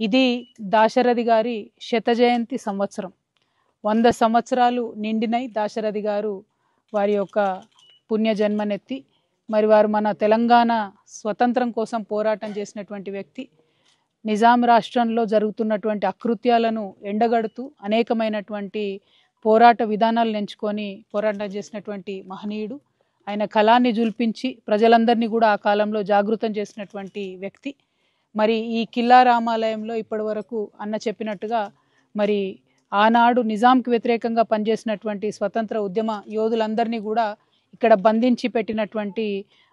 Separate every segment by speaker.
Speaker 1: ఇది దాశరథి గారి శత జయంతి సంవత్సరం. 100 సంవత్సరాలు నిండినై దాశరథి గారు వారి యొక్క పుణ్య జన్మనెత్తి. మరి వారు మన తెలంగాణ స్వతంత్రం కోసం పోరాటం చేసినటువంటి వ్యక్తి. నిజాం రాష్ట్రంలో జరుగుతున్నటువంటి అకృత్యాలను ఎండగడుతూ అనేకమైనటువంటి పోరాట విధానాలను ఎంచుకొని పోరాటం చేసినటువంటి మహనీయుడు. ఆయన కళాన్ని జుల్పించి ప్రజలందరినీ కూడా ఆ కాలంలో జాగృతం చేసినటువంటి వ్యక్తి. మరి ఈ కిల్లా రామాలయంలో ఇప్పటి వరకు అన్న చెప్పినట్టుగా మరి ఆనాడు నిజాంకి వ్యతిరేకంగా పనిచేసినటువంటి స్వతంత్ర ఉద్యమ యోధులందరినీ కూడా ఇక్కడ బంధించి పెట్టినటువంటి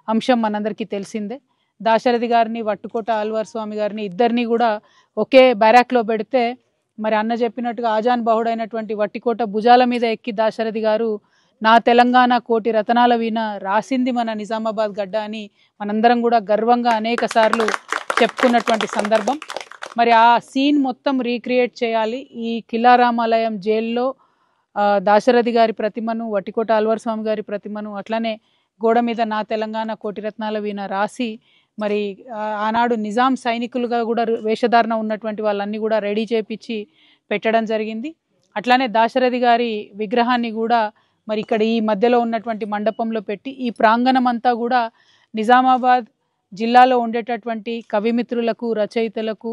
Speaker 1: అంశం మనందరికీ తెలిసిందే. దాశరథి గారిని, వట్టుకోట ఆళ్వార్ స్వామి గారిని ఇద్దరిని కూడా ఒకే బ్యారాక్లో పెడితే మరి అన్న చెప్పినట్టుగా ఆజాన్ బహుడైనటువంటి వట్టికోట భుజాల మీద ఎక్కి దాశరథి గారు నా తెలంగాణ కోటి రతనాల వీణ రాసింది మన నిజామాబాద్ గడ్డ అని మనందరం కూడా గర్వంగా అనేక సార్లు చెప్పుకున్నటువంటి సందర్భం. మరి ఆ సీన్ మొత్తం రీక్రియేట్ చేయాలి. ఈ కిల్లా రామాలయం జైల్లో దాశరథి గారి ప్రతిమను, వట్టికోట ఆళ్వార్ స్వామి గారి ప్రతిమను, అట్లానే గోడ మీద నా తెలంగాణ కోటి రత్నాల వీణ రాసి మరి ఆనాడు నిజాం సైనికులుగా కూడా వేషధారణ ఉన్నటువంటి వాళ్ళన్నీ కూడా రెడీ చేపించి పెట్టడం జరిగింది. అట్లానే దాశరథి గారి విగ్రహాన్ని కూడా మరి ఇక్కడ ఈ మధ్యలో ఉన్నటువంటి మండపంలో పెట్టి ఈ ప్రాంగణం అంతా కూడా నిజామాబాద్ జిల్లాలో ఉండేటటువంటి కవిమిత్రులకు, రచయితలకు,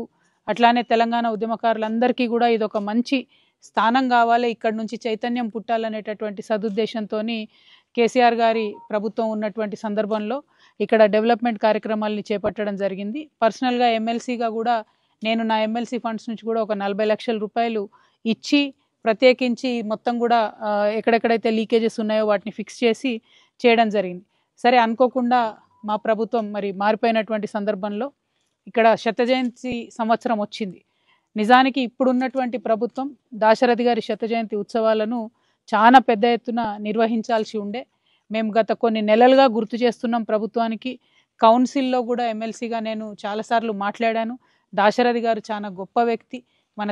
Speaker 1: అట్లానే తెలంగాణ ఉద్యమకారులందరికీ కూడా ఇది ఒక మంచి స్థానం కావాలి, ఇక్కడ నుంచి చైతన్యం పుట్టాలనేటటువంటి సదుద్దేశంతో కేసీఆర్ గారి ప్రభుత్వం ఉన్నటువంటి సందర్భంలో ఇక్కడ డెవలప్మెంట్ కార్యక్రమాలని చేపట్టడం జరిగింది. పర్సనల్గా ఎమ్మెల్సీగా కూడా నేను నా ఎమ్మెల్సీ ఫండ్స్ నుంచి కూడా ఒక 40 లక్షల రూపాయలు ఇచ్చి ప్రత్యేకించి మొత్తం కూడా ఎక్కడెక్కడైతే లీకేజెస్ ఉన్నాయో వాటిని ఫిక్స్ చేసి చేయడం జరిగింది. సరే, అనుకోకుండా మా ప్రభుత్వం మరి మారిపోయినటువంటి సందర్భంలో ఇక్కడ శత జయంతి సంవత్సరం వచ్చింది. నిజానికి ఇప్పుడున్నటువంటి ప్రభుత్వం దాశరథి గారి శత జయంతి ఉత్సవాలను చాలా పెద్ద ఎత్తున నిర్వహించాల్సి ఉండే. మేము గత కొన్ని నెలలుగా గుర్తు చేస్తున్నాం ప్రభుత్వానికి. కౌన్సిల్లో కూడా ఎమ్మెల్సీగా నేను చాలాసార్లు మాట్లాడాను. దాశరథి గారు చాలా గొప్ప వ్యక్తి, మన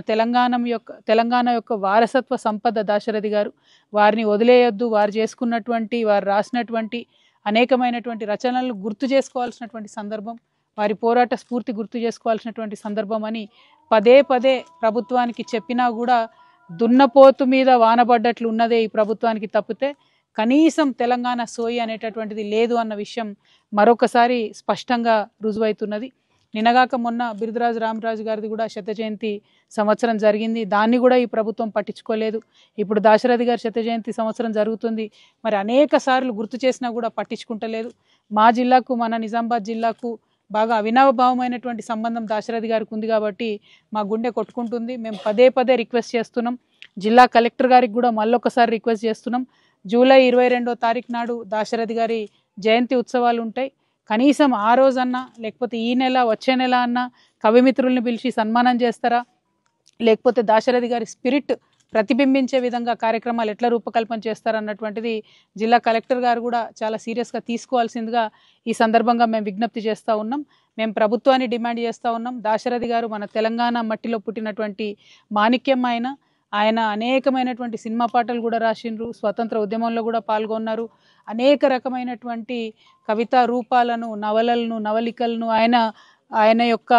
Speaker 1: తెలంగాణ యొక్క వారసత్వ సంపద దాశరథి గారు. వారిని వదిలేయొద్దు. వారు చేసుకున్నటువంటి, వారు రాసినటువంటి అనేకమైనటువంటి రచనలను గుర్తు చేసుకోవాల్సినటువంటి సందర్భం, వారి పోరాట స్ఫూర్తి గుర్తు చేసుకోవాల్సినటువంటి సందర్భం అని పదే పదే ప్రభుత్వానికి చెప్పినా కూడా దున్నపోతు మీద వానబడ్డట్లు ఉన్నదే ఈ ప్రభుత్వానికి తప్పితే కనీసం తెలంగాణ సోయి అనేటటువంటిది లేదు అన్న విషయం మరొకసారి స్పష్టంగా రుజువైతున్నది. నిన్నగాక మొన్న బిరుదరాజు రామరాజు గారిది కూడా శత జయంతి సంవత్సరం జరిగింది. దాన్ని కూడా ఈ ప్రభుత్వం పట్టించుకోలేదు. ఇప్పుడు దాశరథి గారి శత జయంతి సంవత్సరం జరుగుతుంది. మరి అనేక సార్లు గుర్తు చేసినా కూడా పట్టించుకుంటలేదు. మా జిల్లాకు, మన నిజామాబాద్ జిల్లాకు బాగా అవినాభావమైనటువంటి సంబంధం దాశరథి గారికి ఉంది కాబట్టి మా గుండె కొట్టుకుంటుంది. మేము పదే పదే రిక్వెస్ట్ చేస్తున్నాం. జిల్లా కలెక్టర్ గారికి కూడా మళ్ళొకసారి రిక్వెస్ట్ చేస్తున్నాం. జూలై 22వ తారీఖు నాడు దాశరథి గారి జయంతి ఉత్సవాలు ఉంటాయి. కనీసం ఆ రోజన్నా, లేకపోతే ఈ నెల, వచ్చే నెల అన్నా కవిమిత్రుల్ని పిలిచి సన్మానం చేస్తారా, లేకపోతే దాశరథి గారి స్పిరిట్ ప్రతిబింబించే విధంగా కార్యక్రమాలు ఎట్లా రూపకల్పన చేస్తారన్నటువంటిది జిల్లా కలెక్టర్ గారు కూడా చాలా సీరియస్గా తీసుకోవాల్సిందిగా ఈ సందర్భంగా మేము విజ్ఞప్తి చేస్తూ ఉన్నాం. మేము ప్రభుత్వాన్ని డిమాండ్ చేస్తూ ఉన్నాం. దాశరథి గారు మన తెలంగాణ మట్టిలో పుట్టినటువంటి మాణిక్యం. ఆయన అనేకమైనటువంటి సినిమా పాటలు కూడా రాసిండ్రు, స్వతంత్ర ఉద్యమంలో కూడా పాల్గొన్నారు. అనేక రకమైనటువంటి కవితా రూపాలను, నవలలను, నవలికలను ఆయన యొక్క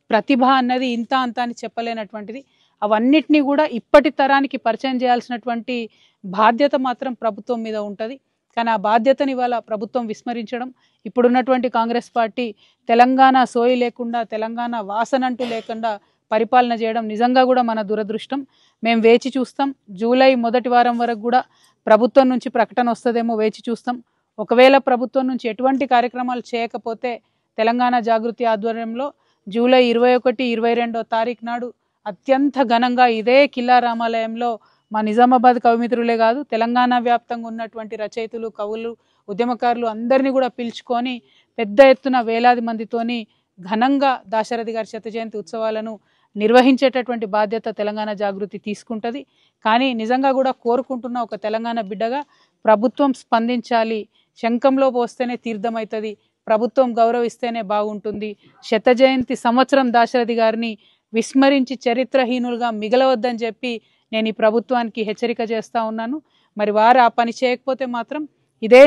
Speaker 1: ప్రతిభ అన్నది ఇంత అంత అని చెప్పలేనటువంటిది. అవన్నిటినీ కూడా ఇప్పటి తరానికి పరిచయం చేయాల్సినటువంటి బాధ్యత మాత్రం ప్రభుత్వం మీద ఉంటుంది. కానీ ఆ బాధ్యతని ఇవాళ ప్రభుత్వం విస్మరించడం, ఇప్పుడున్నటువంటి కాంగ్రెస్ పార్టీ తెలంగాణ సోయి లేకుండా, తెలంగాణ వాసనంటూ లేకుండా పరిపాలన చేయడం నిజంగా కూడా మన దురదృష్టం. మేము వేచి చూస్తాం. జూలై మొదటి వారం వరకు కూడా ప్రభుత్వం నుంచి ప్రకటన వస్తుందేమో వేచి చూస్తాం. ఒకవేళ ప్రభుత్వం నుంచి ఎటువంటి కార్యక్రమాలు చేయకపోతే తెలంగాణ జాగృతి ఆధ్వర్యంలో జూలై 21, 22వ తారీఖు నాడు అత్యంత ఘనంగా ఇదే కిల్లా రామాలయంలో మా నిజామాబాద్ కవిమిత్రులే కాదు, తెలంగాణ వ్యాప్తంగా ఉన్నటువంటి రచయితలు, కవులు, ఉద్యమకారులు అందరినీ కూడా పిలుచుకొని పెద్ద ఎత్తున వేలాది మందితోని ఘనంగా దాశరథి గారి శత జయంతి ఉత్సవాలను నిర్వహించేటటువంటి బాధ్యత తెలంగాణ జాగృతి తీసుకుంటుంది. కానీ నిజంగా కూడా కోరుకుంటున్న ఒక తెలంగాణ బిడ్డగా ప్రభుత్వం స్పందించాలి. శంఖంలో పోస్తేనే తీర్థమవుతుంది, ప్రభుత్వం గౌరవిస్తేనే బాగుంటుంది. శత జయంతి సంవత్సరం దాశరథి గారిని విస్మరించి చరిత్రహీనులుగా మిగలవద్దని చెప్పి నేను ఈ ప్రభుత్వానికి హెచ్చరిక చేస్తూ ఉన్నాను. మరి వారు ఆ పని చేయకపోతే మాత్రం ఇదే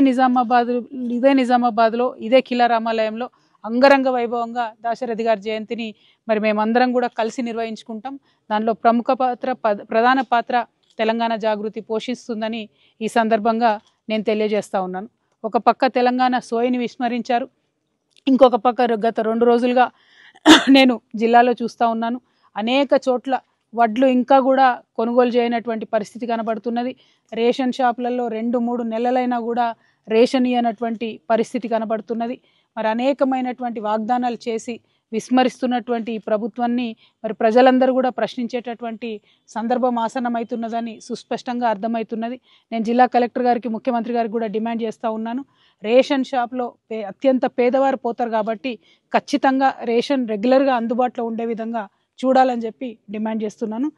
Speaker 1: నిజామాబాద్లో ఇదే కిల్లా రామాలయంలో అంగరంగ వైభవంగా దాశరథి గారి జయంతిని మరి మేమందరం కూడా కలిసి నిర్వహించుకుంటాం. దానిలో ప్రధాన పాత్ర తెలంగాణ జాగృతి పోషిస్తుందని ఈ సందర్భంగా నేను తెలియజేస్తా ఉన్నాను. ఒక పక్క తెలంగాణ సోయిని విస్మరించారు, ఇంకొక పక్క గత 2 రోజులుగా నేను జిల్లాలో చూస్తూ ఉన్నాను, అనేక చోట్ల వడ్లు ఇంకా కూడా కొనుగోలు చేయనటువంటి పరిస్థితి కనబడుతున్నది. రేషన్ షాపులలో 2-3 నెలలైనా కూడా రేషన్ ఇయ్యనటువంటి పరిస్థితి కనబడుతున్నది. మరి అనేకమైనటువంటి వాగ్దానాలు చేసి విస్మరిస్తున్నటువంటి ఈ ప్రభుత్వాన్ని మరి ప్రజలందరూ కూడా ప్రశ్నించేటటువంటి సందర్భం ఆసన్నమవుతున్నదని సుస్పష్టంగా అర్థమవుతున్నది. నేను జిల్లా కలెక్టర్ గారికి, ముఖ్యమంత్రి గారికి కూడా డిమాండ్ చేస్తూ ఉన్నాను. రేషన్ షాప్లో అత్యంత పేదవారు పోతారు కాబట్టి ఖచ్చితంగా రేషన్ రెగ్యులర్గా అందుబాటులో ఉండే విధంగా చూడాలని చెప్పి డిమాండ్ చేస్తున్నాను.